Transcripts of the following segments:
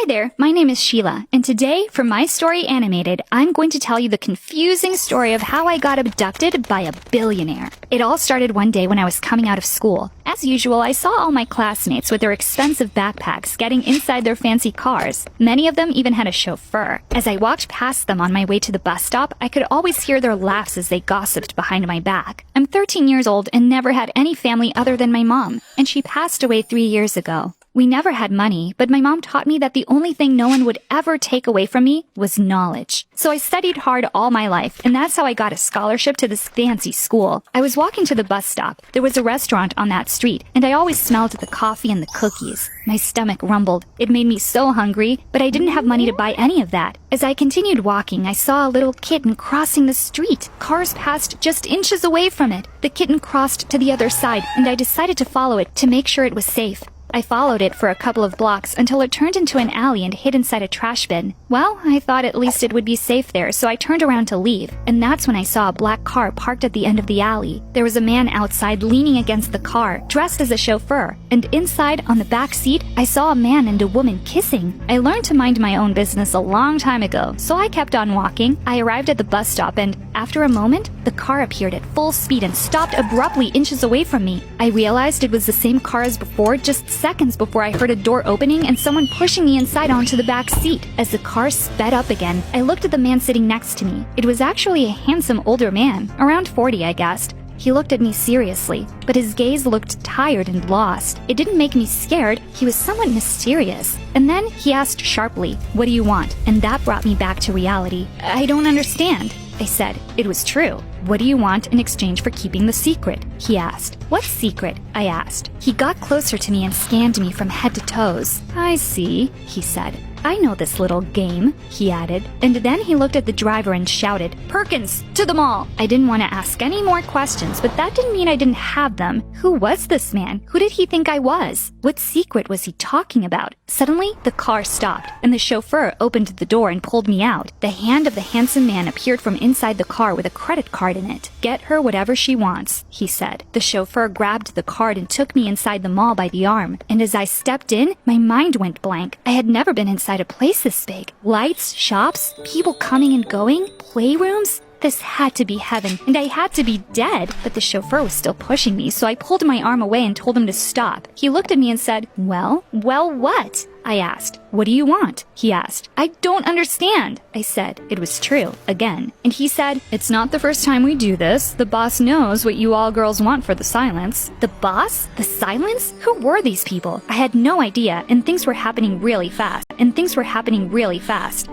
Hi there, my name is Sheila, and today, for My Story Animated, I'm going to tell you the confusing story of how I got abducted by a billionaire. It all started one day when I was coming out of school. As usual, I saw all my classmates with their expensive backpacks getting inside their fancy cars. Many of them even had a chauffeur. As I walked past them on my way to the bus stop, I could always hear their laughs as they gossiped behind my back. I'm 13 years old and never had any family other than my mom, and she passed away 3 years ago. We never had money, but my mom taught me that the only thing no one would ever take away from me was knowledge. So I studied hard all my life, and that's how I got a scholarship to this fancy school. I was walking to the bus stop. There was a restaurant on that street, and I always smelled the coffee and the cookies. My stomach rumbled. It made me so hungry, but I didn't have money to buy any of that. As I continued walking, I saw a little kitten crossing the street. Cars passed just inches away from it. The kitten crossed to the other side, and I decided to follow it to make sure it was safe. I followed it for a couple of blocks until it turned into an alley and hid inside a trash bin. Well, I thought at least it would be safe there, so I turned around to leave. And that's when I saw a black car parked at the end of the alley. There was a man outside leaning against the car, dressed as a chauffeur. And inside, on the back seat, I saw a man and a woman kissing. I learned to mind my own business a long time ago, so I kept on walking. I arrived at the bus stop and, after a moment, the car appeared at full speed and stopped abruptly inches away from me. I realized it was the same car as before, just seconds before I heard a door opening and someone pushing me inside onto the back seat. As the car sped up again, I looked at the man sitting next to me. It was actually a handsome older man, around 40 I guessed. He looked at me seriously, but his gaze looked tired and lost. It didn't make me scared, he was somewhat mysterious. And then he asked sharply, "What do you want?" And that brought me back to reality. "I don't understand," I said. It was true. "What do you want in exchange for keeping the secret?" he asked. "What secret?" I asked. He got closer to me and scanned me from head to toes. "I see," he said. "I know this little game," he added. And then he looked at the driver and shouted, "Perkins, to the mall!" I didn't want to ask any more questions, but that didn't mean I didn't have them. Who was this man? Who did he think I was? What secret was he talking about? Suddenly, the car stopped, and the chauffeur opened the door and pulled me out. The hand of the handsome man appeared from inside the car with a credit card in it. "Get her whatever she wants," he said. The chauffeur grabbed the card and took me inside the mall by the arm. And as I stepped in, my mind went blank. I had never been inside a place this big. Lights, shops, people coming and going, playrooms. This had to be heaven, and I had to be dead. But the chauffeur was still pushing me, so I pulled my arm away and told him to stop. He looked at me and said, Well, what?" I asked. "What do you want?" he asked. "I don't understand," I said. It was true, again. And he said, "It's not the first time we do this. The boss knows what you all girls want for the silence." The boss? The silence? Who were these people? I had no idea, and things were happening really fast.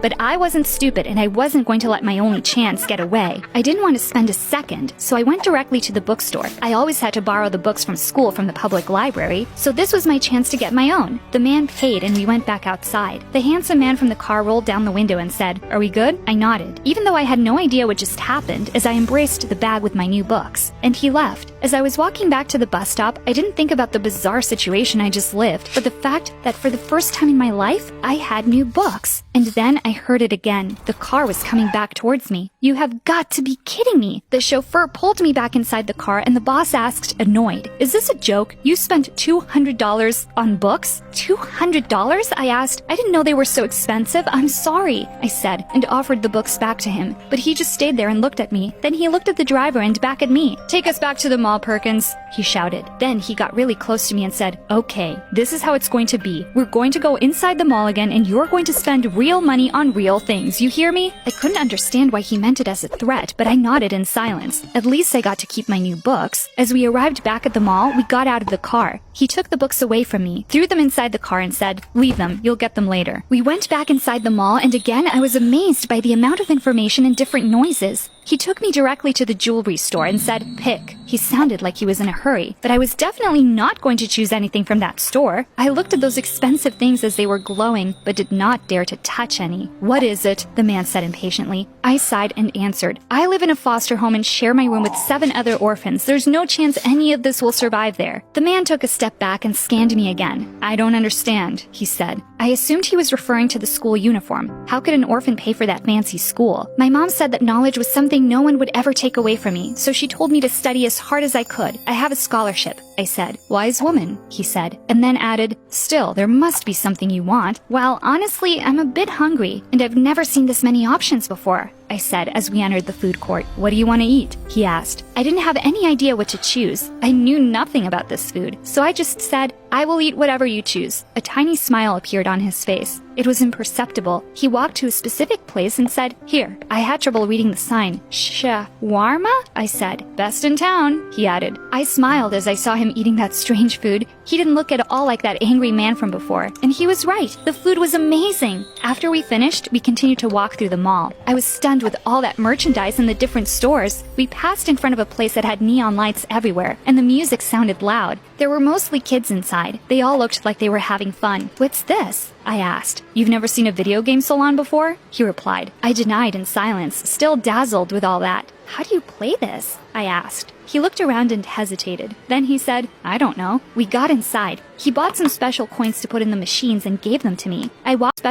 But I wasn't stupid, and I wasn't going to let my only chance get away. I didn't want to spend a second, so I went directly to the bookstore. I always had to borrow the books from school from the public library, so this was my chance to get my own. The man paid, and we went back outside. The handsome man from the car rolled down the window and said, "Are we good?" I nodded, even though I had no idea what just happened, as I embraced the bag with my new books. And he left. As I was walking back to the bus stop, I didn't think about the bizarre situation I just lived, but the fact that for the first time in my life, I had new books. And then I heard it again. The car was coming back towards me. "You have got to be kidding me." The chauffeur pulled me back inside the car, and the boss asked, annoyed, "Is this a joke? You spent $200 on books?" $200? I asked. "I didn't know they were so expensive. I'm sorry," I said, and offered the books back to him. But he just stayed there and looked at me. Then he looked at the driver and back at me. "Take us back to the mall, Perkins," he shouted. Then he got really close to me and said, "Okay, this is how it's going to be. We're going to go inside the mall again, and you're going to spend real money on real things. You hear me?" I couldn't understand why he meant it as a threat, but I nodded in silence. At least I got to keep my new books. As we arrived back at the mall, we got out of the car. He took the books away from me, threw them inside the car and said, "Leave them, you'll get them later." We went back inside the mall, and again I was amazed by the amount of information and different noises. He took me directly to the jewelry store and said, "Pick." He sounded like he was in a hurry, but I was definitely not going to choose anything from that store. I looked at those expensive things as they were glowing, but did not dare to touch any. "What is it?" the man said impatiently. I sighed and answered, "I live in a foster home and share my room with 7 other orphans. There's no chance any of this will survive there." The man took a step stepped back and scanned me again. "I don't understand," he said. I assumed he was referring to the school uniform. How could an orphan pay for that fancy school? My mom said that knowledge was something no one would ever take away from me, so she told me to study as hard as I could. "I have a scholarship," I said. "Wise woman," he said, and then added, "Still, there must be something you want." "Well, honestly, I'm a bit hungry, and I've never seen this many options before," I said as we entered the food court. "What do you want to eat?" he asked. I didn't have any idea what to choose. I knew nothing about this food, so I just said, "I will eat whatever you choose." A tiny smile appeared on his face. It was imperceptible. He walked to a specific place and said, "Here." I had trouble reading the sign. "Shawarma?" I said. "Best in town," he added. I smiled as I saw him eating that strange food. He didn't look at all like that angry man from before, and he was right. The food was amazing. After we finished, we continued to walk through the mall. I was stunned with all that merchandise in the different stores. We passed in front of a place that had neon lights everywhere, and the music sounded loud. There were mostly kids inside. They all looked like they were having fun. "What's this?" I asked. "You've never seen a video game salon before?" he replied. I denied in silence, still dazzled with all that. "How do you play this?" I asked. He looked around and hesitated. Then he said, "I don't know." We got inside. He bought some special coins to put in the machines and gave them to me. I walked to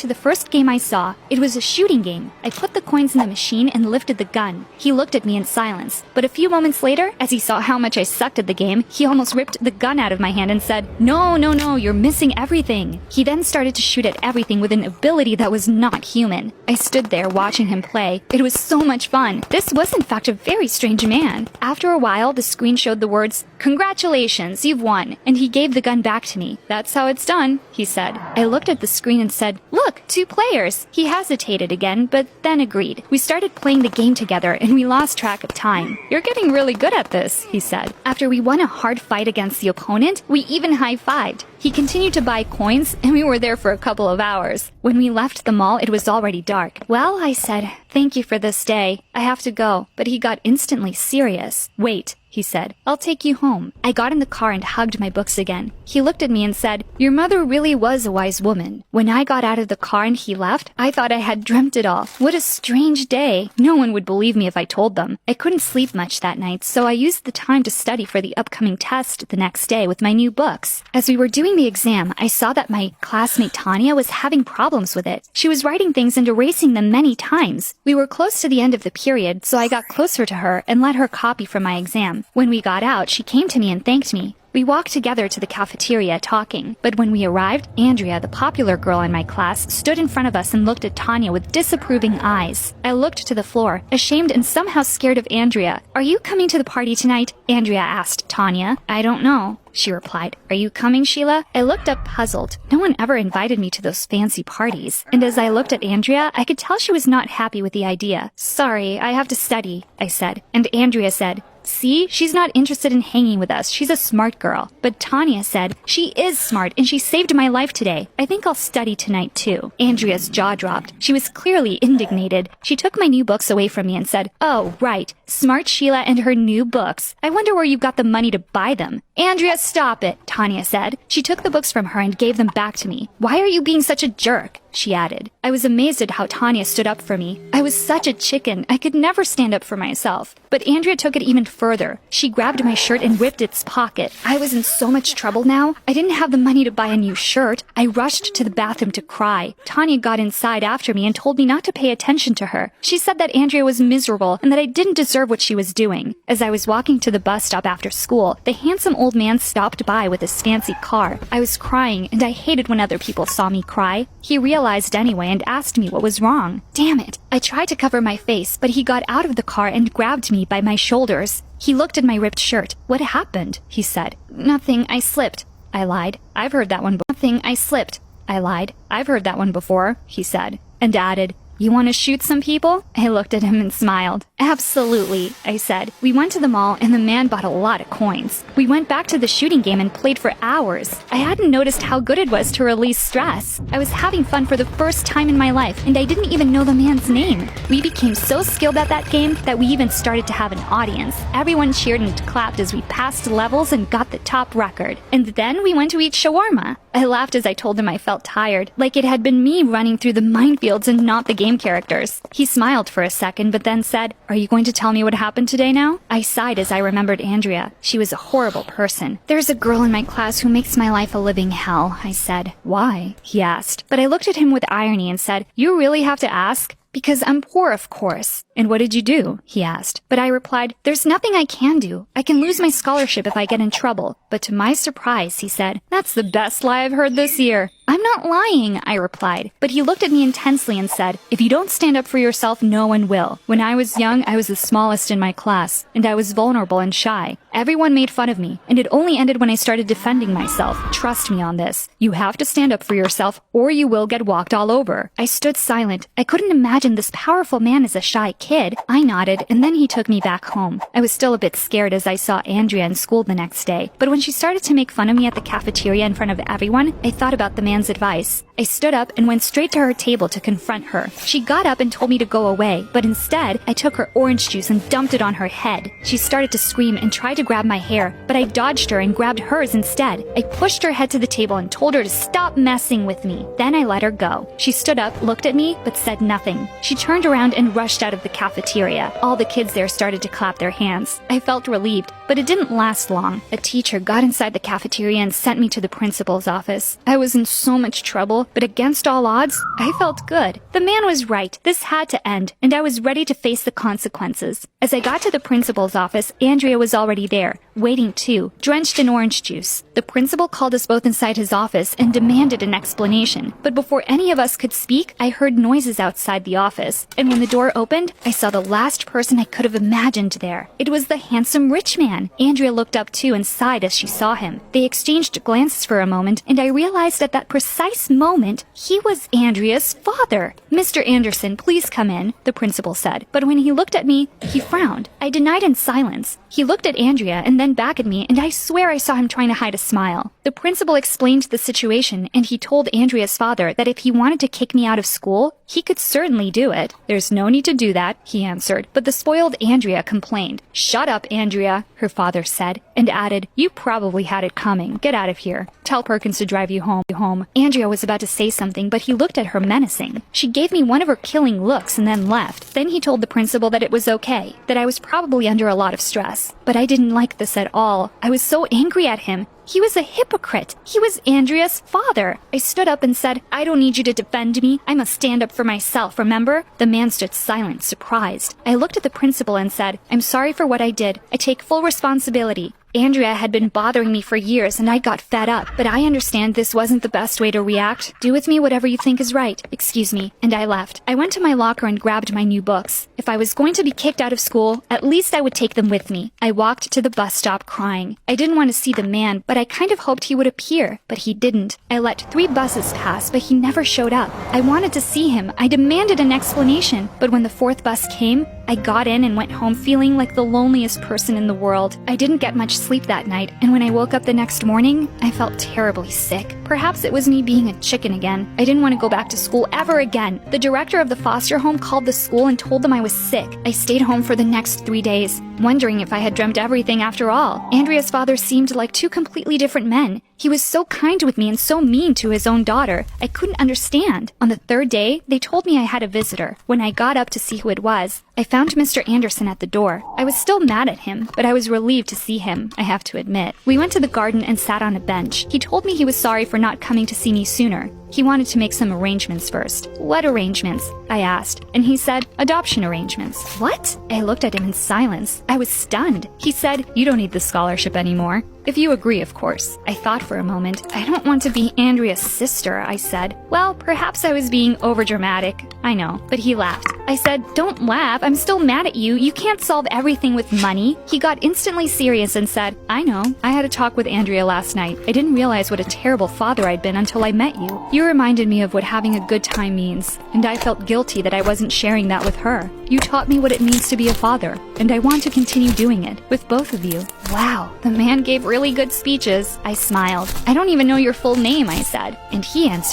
the first game I saw. It was a shooting game. I put the coins in the machine and lifted the gun. He looked at me in silence. But a few moments later, as he saw how much I sucked at the game, he almost ripped the gun out of my hand and said, No, you're missing everything." He then started to shoot at everything with an ability that was not human. I stood there watching him play. It was so much fun. This was in fact a very strange man. After a while, the screen showed the words, "Congratulations, you've won," and he gave the gun back to me. "That's how it's done," he said. I looked at the screen and said, "Look, 2 players." He hesitated again, but then agreed. We started playing the game together, and we lost track of time. "You're getting really good at this," he said. After we won a hard fight against the opponent, we even high-fived. He continued to buy coins, and we were there for a couple of hours. When we left the mall, it was already dark. "Well," I said, "thank you for this day. I have to go." But he got instantly serious. "Wait," he said. "I'll take you home." I got in the car and hugged my books again. He looked at me and said, "Your mother really was a wise woman." When I got out of the car and he left, I thought I had dreamt it all. What a strange day. No one would believe me if I told them. I couldn't sleep much that night, so I used the time to study for the upcoming test the next day with my new books. As we were doing the exam, I saw that my classmate Tanya was having problems with it. She was writing things and erasing them many times. We were close to the end of the period, so I got closer to her and let her copy from my exam. When we got out, she came to me and thanked me. We walked together to the cafeteria talking, but when we arrived, Andrea, the popular girl in my class, stood in front of us and looked at Tanya with disapproving eyes. I looked to the floor, ashamed and somehow scared of Andrea. "Are you coming to the party tonight?" Andrea asked Tanya. "I don't know," she replied. "Are you coming, Sheila?" I looked up puzzled. No one ever invited me to those fancy parties. And as I looked at Andrea, I could tell she was not happy with the idea. "Sorry, I have to study," I said. And Andrea said, "See, she's not interested in hanging with us. She's a smart girl." But Tanya said, "She is smart and she saved my life today. I think I'll study tonight too." Andrea's jaw dropped. She was clearly indignated. She took my new books away from me and said, "Oh, right. Smart Sheila and her new books. I wonder where you got the money to buy them." "Andrea, stop it," Tanya said. She took the books from her and gave them back to me. "Why are you being such a jerk?" she added. I was amazed at how Tanya stood up for me. I was such a chicken. I could never stand up for myself. But Andrea took it even further. She grabbed my shirt and ripped its pocket. I was in so much trouble now. I didn't have the money to buy a new shirt. I rushed to the bathroom to cry. Tanya got inside after me and told me not to pay attention to her. She said that Andrea was miserable and that I didn't deserve what she was doing. As I was walking to the bus stop after school, the handsome old man stopped by with his fancy car. I was crying, and I hated when other people saw me cry. He realized anyway and asked me what was wrong. Damn it! I tried to cover my face, but he got out of the car and grabbed me by my shoulders. He looked at my ripped shirt. "What happened?" he said. "Nothing, I slipped," I lied. "I've heard that one before." "Nothing, I slipped," I lied. "I've heard that one before," he said, and added, "You want to shoot some people?" I looked at him and smiled. "Absolutely," I said. We went to the mall and the man bought a lot of coins. We went back to the shooting game and played for hours. I hadn't noticed how good it was to release stress. I was having fun for the first time in my life, and I didn't even know the man's name. We became so skilled at that game that we even started to have an audience. Everyone cheered and clapped as we passed levels and got the top record. And then we went to eat shawarma. I laughed as I told him I felt tired, like it had been me running through the minefields and not the game game characters. He smiled for a second, but then said, "Are you going to tell me what happened today now?" I sighed as I remembered Andrea. She was a horrible person. "There's a girl in my class who makes my life a living hell," I said. "Why?" he asked. But I looked at him with irony and said, "You really have to ask?" "Because I'm poor, of course." "And what did you do?" he asked. But I replied, "There's nothing I can do. I can lose my scholarship if I get in trouble." But to my surprise, he said, "That's the best lie I've heard this year." "I'm not lying," I replied. But he looked at me intensely and said, "If you don't stand up for yourself, no one will. When I was young, I was the smallest in my class, and I was vulnerable and shy. Everyone made fun of me, and it only ended when I started defending myself. Trust me on this. You have to stand up for yourself, or you will get walked all over." I stood silent. I couldn't imagine this powerful man as a shy kid. I nodded, and then he took me back home. I was still a bit scared as I saw Andrea in school the next day, but when she started to make fun of me at the cafeteria in front of everyone, I thought about the man's advice. I stood up and went straight to her table to confront her. She got up and told me to go away, but instead, I took her orange juice and dumped it on her head. She started to scream and tried to grab my hair, but I dodged her and grabbed hers instead. I pushed her head to the table and told her to stop messing with me. Then I let her go. She stood up, looked at me, but said nothing. She turned around and rushed out of the cafeteria. All the kids there started to clap their hands. I felt relieved, but it didn't last long. A teacher got inside the cafeteria and sent me to the principal's office. I was in so much trouble, but against all odds, I felt good. The man was right. This had to end, and I was ready to face the consequences. As I got to the principal's office, Andrea was already there, waiting too, drenched in orange juice. The principal called us both inside his office and demanded an explanation. But before any of us could speak, I heard noises outside the office, and when the door opened, I saw the last person I could have imagined there. It was the handsome rich man. Andrea looked up too and sighed as she saw him. They exchanged glances for a moment, and I realized at that precise moment, he was Andrea's father. "Mr. Anderson, please come in," the principal said. But when he looked at me, he frowned. I denied in silence. He looked at Andrea and then back at me, and I swear I saw him trying to hide a smile. The principal explained the situation, and he told Andrea's father that if he wanted to kick me out of school, he could certainly do it. "There's no need to do that," he answered. But the spoiled Andrea complained. "Shut up, Andrea," her father said, and added, "You probably had it coming. Get out of here. Tell Perkins to drive you home." Andrea was about to say something, but he looked at her menacing. She gave me one of her killing looks and then left. Then he told the principal that it was okay, that I was probably under a lot of stress. But I didn't like this at all. I was so angry at him. He was a hypocrite. He was Andrea's father. I stood up and said, "I don't need you to defend me. I must stand up for myself, remember?" The man stood silent, surprised. I looked at the principal and said, "I'm sorry for what I did. I take full responsibility. Andrea had been bothering me for years, and I got fed up. But I understand this wasn't the best way to react. Do with me whatever you think is right. Excuse me." And I left. I went to my locker and grabbed my new books. If I was going to be kicked out of school, at least I would take them with me. I walked to the bus stop crying. I didn't want to see the man, but I kind of hoped he would appear. But he didn't. I let 3 buses pass, but he never showed up. I wanted to see him. I demanded an explanation. But when the 4th bus came, I got in and went home feeling like the loneliest person in the world. I didn't get much sleep that night, and when I woke up the next morning, I felt terribly sick. Perhaps it was me being a chicken again. I didn't want to go back to school ever again. The director of the foster home called the school and told them I was sick. I stayed home for the next 3 days, wondering if I had dreamt everything after all. Andrea's father seemed like 2 completely different men. He was so kind with me and so mean to his own daughter. I couldn't understand. On the 3rd day, they told me I had a visitor. When I got up to see who it was, I found Mr. Anderson at the door. I was still mad at him, but I was relieved to see him, I have to admit. We went to the garden and sat on a bench. He told me he was sorry for not coming to see me sooner. He wanted to make some arrangements first. "What arrangements?" I asked, and he said, "Adoption arrangements." "What?" I looked at him in silence. I was stunned. He said, "You don't need the scholarship anymore. If you agree, of course." I thought for a moment. "I don't want to be Andrea's sister," I said. Well, perhaps I was being overdramatic. I know, but he laughed. I said, "Don't laugh. I'm still mad at you. You can't solve everything with money." He got instantly serious and said, "I know. I had a talk with Andrea last night. I didn't realize what a terrible father I'd been until I met you. You reminded me of what having a good time means, and I felt guilty that I wasn't sharing that with her. You taught me what it means to be a father, and I want to continue doing it with both of you." Wow, the man gave really good speeches. I smiled. "I don't even know your full name," I said. And he answered,